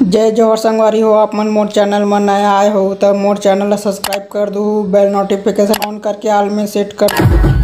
जय जोहर संगवारी हो। आप मन मोर चैनल में नया आए हो तो मोर चैनल ला सब्सक्राइब कर दू, बेल नोटिफिकेशन ऑन करके ऑल में सेट कर दू।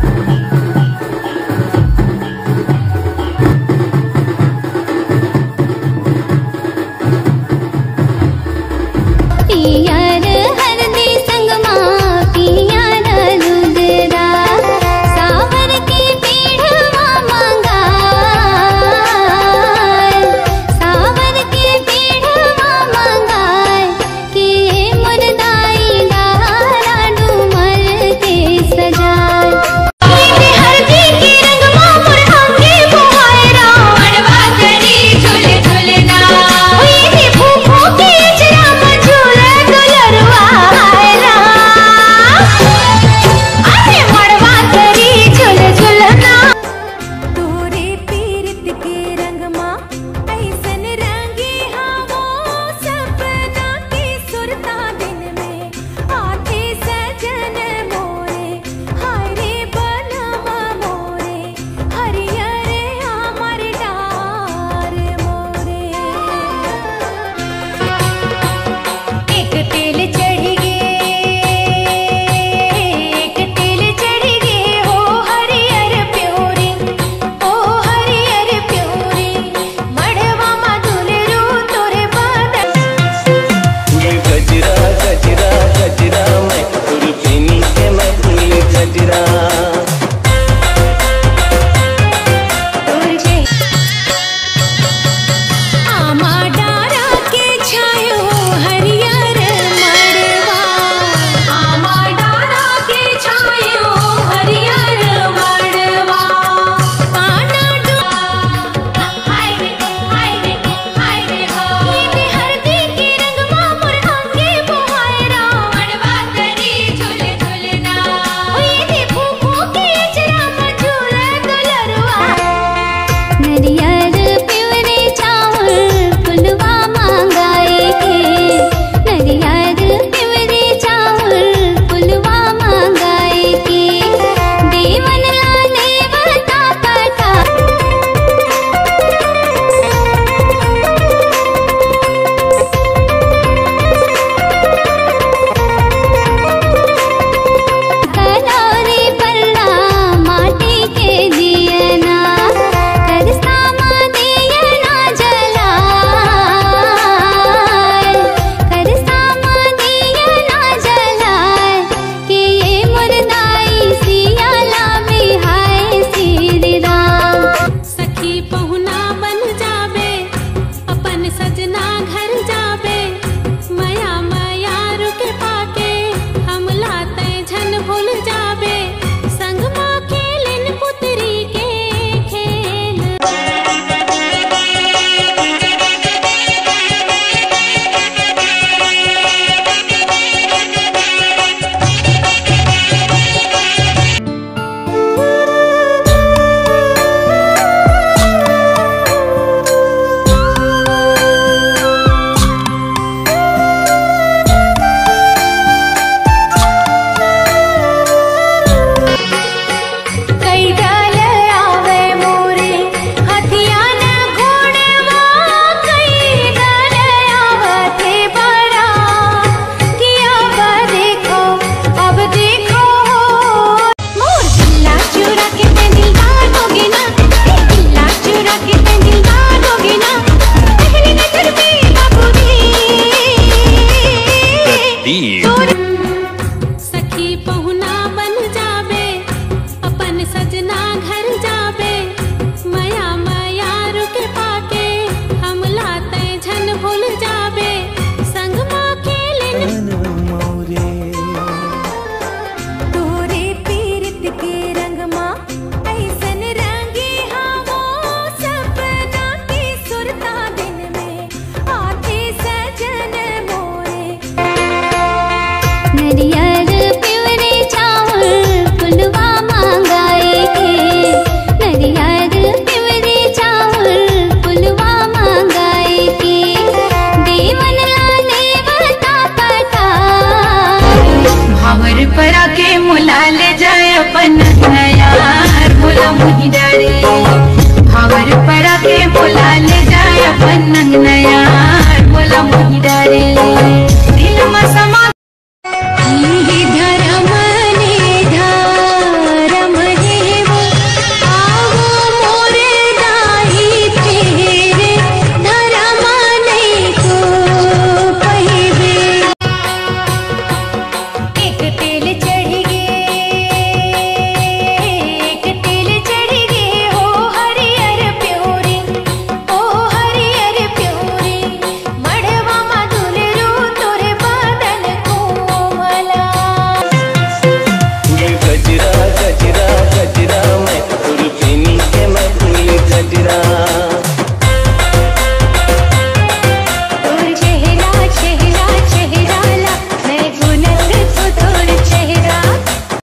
सखी पहुना बन जाबे, अपन सजना घर जाबे, मया मया रुक पाके हम लाते झन भूल जाबे, संग माँ खेलिन तोरे पीरित के रंग माँ ऐसन रंगी हावो, सपना की सुरता दिन में आते सजन मोरे। नरियर पिवरे चावल फुलवा मांगाए के, नरियर पिवरे चावल फुलवा मांगाए के, देवन ला देवता पता भावर परा के मुला ले जाए अपन नयार मुला मुही डारे, भावर परा के मुला ले जाए अपन नया